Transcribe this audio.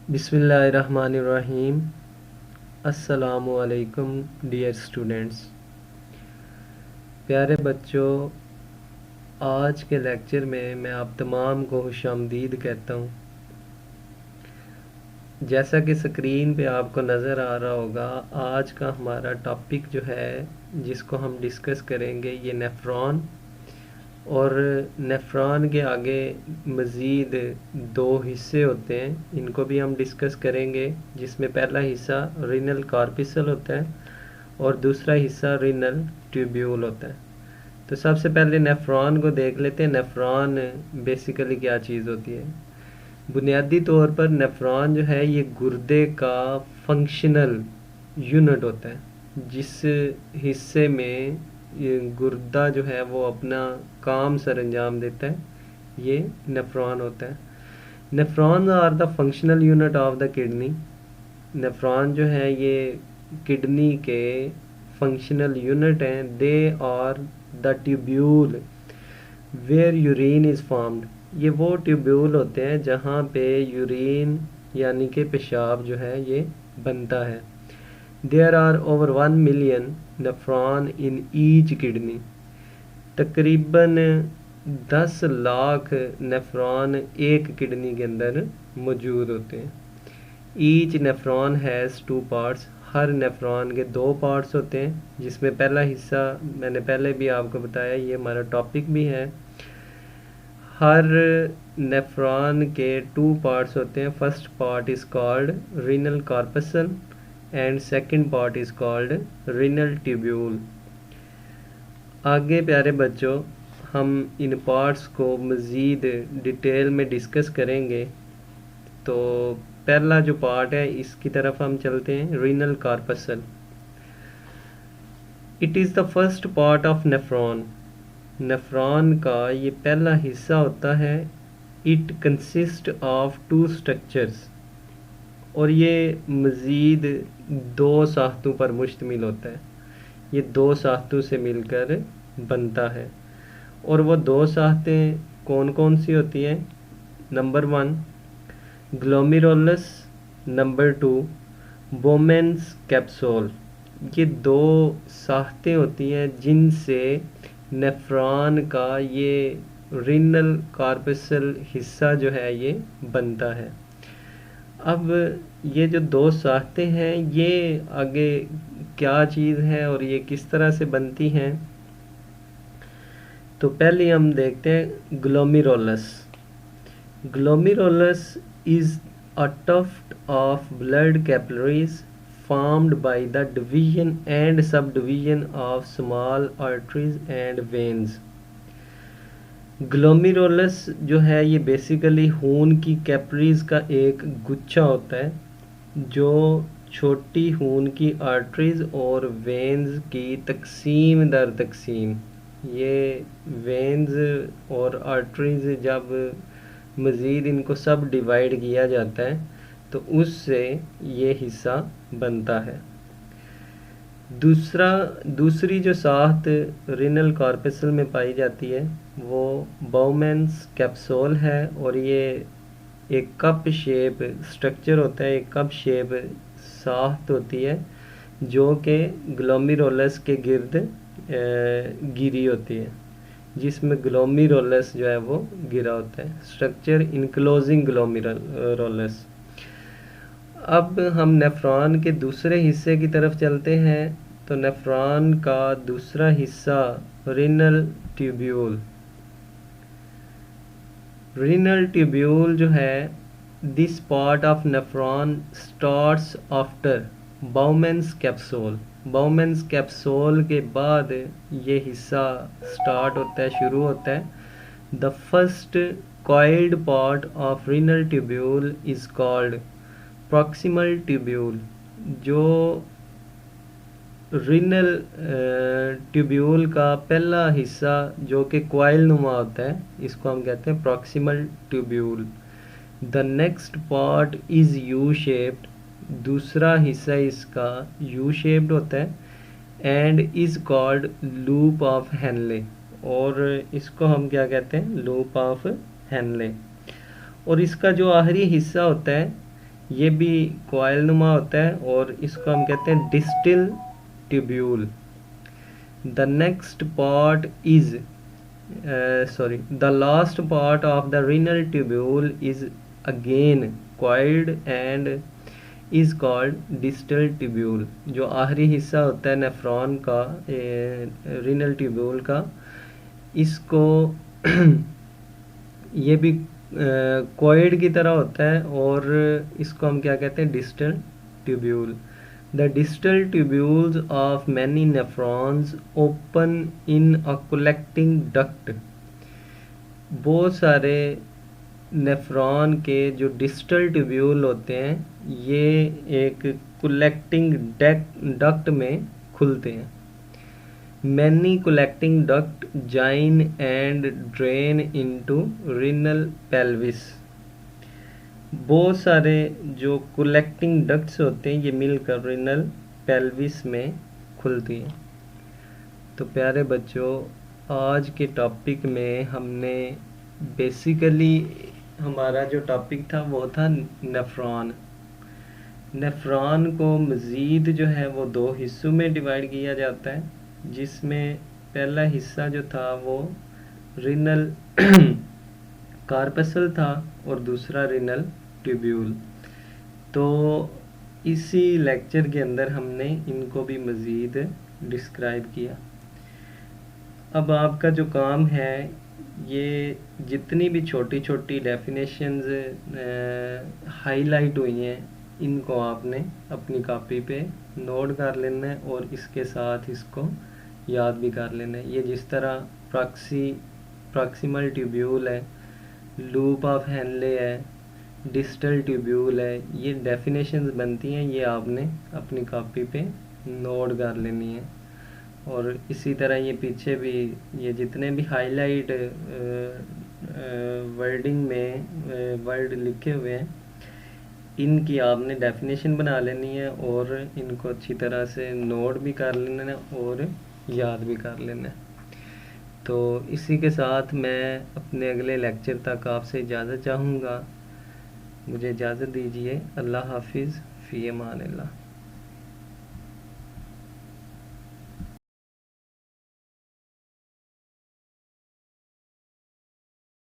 बिस्मिल्लाहिर्रहमानिर्रहीम। अस्सलामुअलैकुम dear students. प्यारे बच्चों, आज के लेक्चर में मैं आप तमाम को खुशामदीद कहता हूँ। जैसा कि स्क्रीन पे आपको नज़र आ रहा होगा, आज का हमारा टॉपिक जो है जिसको हम डिस्कस करेंगे ये नेफ्रॉन, और नेफ्रॉन के आगे मज़ीद दो हिस्से होते हैं, इनको भी हम डिस्कस करेंगे। जिसमें पहला हिस्सा रीनल कार्पिसल होता है और दूसरा हिस्सा रीनल ट्यूब्यूल होता है। तो सबसे पहले नेफ्रॉन को देख लेते हैं। नेफ्रॉन बेसिकली क्या चीज़ होती है? बुनियादी तौर पर नेफ्रॉन जो है ये गुर्दे का फंक्शनल यूनिट होता है, जिस हिस्से में ये गुर्दा जो है वो अपना काम सर अंजाम देता है, ये नेफ्रॉन होता है। Nephron are the functional unit of the kidney. Nephron जो है ये किडनी के फंक्शनल यूनिट हैं। They are the tubule where urine is formed. ये वो ट्यूब्यूल होते हैं जहाँ पे यूरिन यानी कि पेशाब जो है ये बनता है। There are over 1 million nephron in each kidney. तकरीबन 10 लाख नेफ्रॉन एक किडनी के अंदर मौजूद होते हैं। Each nephron has 2 parts. Her nephron के 2 पार्ट्स होते हैं, जिसमें पहला हिस्सा मैंने पहले भी आपको बताया, ये हमारा टॉपिक भी है। हर नेफ्रॉन के 2 पार्ट्स होते हैं। First part is called renal corpuscle and second part is called renal tubule. आगे प्यारे बच्चों, हम इन पार्ट्स को मज़ीद डिटेल में डिस्कस करेंगे। तो पहला जो पार्ट है इसकी तरफ हम चलते हैं, renal corpuscle. It is the first part of nephron. Nephron का ये पहला हिस्सा होता है। इट कंसिस्ट ऑफ 2 स्ट्रक्चर्स, और ये मज़ीद 2 साख्तों पर मुश्तमिल होता है। ये 2 साख्तों से मिलकर बनता है। और वो 2 साख्तें कौन कौन सी होती हैं? Number 1 glomerulus, number 2 Bowman's capsule. ये 2 साख्तें होती हैं जिनसे नेफ्रॉन का ये रीनल कार्पसल हिस्सा जो है ये बनता है। अब ये जो 2 साख्तें हैं ये आगे क्या चीज़ है और ये किस तरह से बनती हैं, तो पहले हम देखते हैं glomerulus. Glomerulus is a tuft of blood capillaries formed by the division and subdivision of small arteries and veins. Glomerulus जो है ये बेसिकली खून की कैपिलरीज का एक गुच्छा होता है जो छोटी खून की आर्टरीज और वेन्स की तकसीम दर तकसीम, ये वेन्स और आर्टरीज जब मज़ीद इनको सब डिवाइड किया जाता है तो उससे ये हिस्सा बनता है। दूसरी जो साख्त रीनल कार्पसल में पाई जाती है वो बाउमेन्स कैप्सूल है, और ये एक कप शेप स्ट्रक्चर होता है, एक कप शेप साख्त होती है जो कि ग्लोमेरुलस के गिर्द गिरी होती है, जिसमें ग्लोमेरुलस जो है वो गिरा होता है। Structure enclosing glomerulus. अब हम नेफ्रॉन के दूसरे हिस्से की तरफ चलते हैं। तो नेफ्रॉन का दूसरा हिस्सा रीनल ट्यूब्यूल। रीनल ट्यूब्यूल जो है, this part of nephron starts after Bowman's capsule. Bowman's capsule के बाद ये हिस्सा स्टार्ट होता है, शुरू होता है। The first coiled part of renal tubule is called proximal tubule. जो रीनल ट्यूब्यूल का पहला हिस्सा जो कि कॉइल नुमा होता है, इसको हम कहते हैं proximal tubule. The next part is U shaped. दूसरा हिस्सा इसका यू शेप्ड होता है and is called loop of Henle, और इसको हम क्या कहते हैं? Loop of Henle. और इसका जो आखिरी हिस्सा होता है ये भी कॉइल नुमा होता है और इसको हम कहते हैं distal tubule. The next part is the last part of the renal tubule is again coiled and is called distal tubule। जो आखिरी हिस्सा होता है नेफ्रॉन का, renal tubule का, इसको ये भी कॉइड की तरह होता है और इसको हम क्या कहते हैं, distal tubule. The distal tubules of many nephrons open in a collecting duct। बहुत सारे नेफ्रॉन के जो डिस्टल ट्यूब्यूल होते हैं ये एक कलेक्टिंग डक्ट में खुलते हैं। Many collecting duct join and drain into renal pelvis। बहुत सारे जो कलेक्टिंग डक्ट्स होते हैं ये मिलकर रिनल पेल्विस में खुलती हैं। तो प्यारे बच्चों, आज के टॉपिक में हमने बेसिकली हमारा जो टॉपिक था वो था नेफ्रॉन। नेफ्रॉन को मज़ीद जो है वो दो हिस्सों में डिवाइड किया जाता है, जिसमें पहला हिस्सा जो था वो रिनल कार्पसल था और दूसरा रिनल ट्यूब्यूल। तो इसी लेक्चर के अंदर हमने इनको भी मज़ीद डिस्क्राइब किया। अब आपका जो काम है, ये जितनी भी छोटी छोटी डेफिनेशंस हाईलाइट हुई हैं इनको आपने अपनी कॉपी पे नोट कर लेना है और इसके साथ इसको याद भी कर लेना है। ये जिस तरह प्रॉक्सिमल ट्यूब्यूल है, लूप ऑफ हेनले है, डिस्टल ट्यूब्यूल है, ये डेफिनेशंस बनती हैं, ये आपने अपनी कॉपी पे नोट कर लेनी है। और इसी तरह ये पीछे भी ये जितने भी हाईलाइट वर्डिंग में वर्ड लिखे हुए हैं इनकी आपने डेफिनेशन बना लेनी है और इनको अच्छी तरह से नोट भी कर लेना है और याद भी कर लेना है। तो इसी के साथ मैं अपने अगले लेक्चर तक आपसे इजाज़त चाहूँगा। मुझे इजाज़त दीजिए। अल्लाह हाफिज़, फ़ी अमान अल्लाह।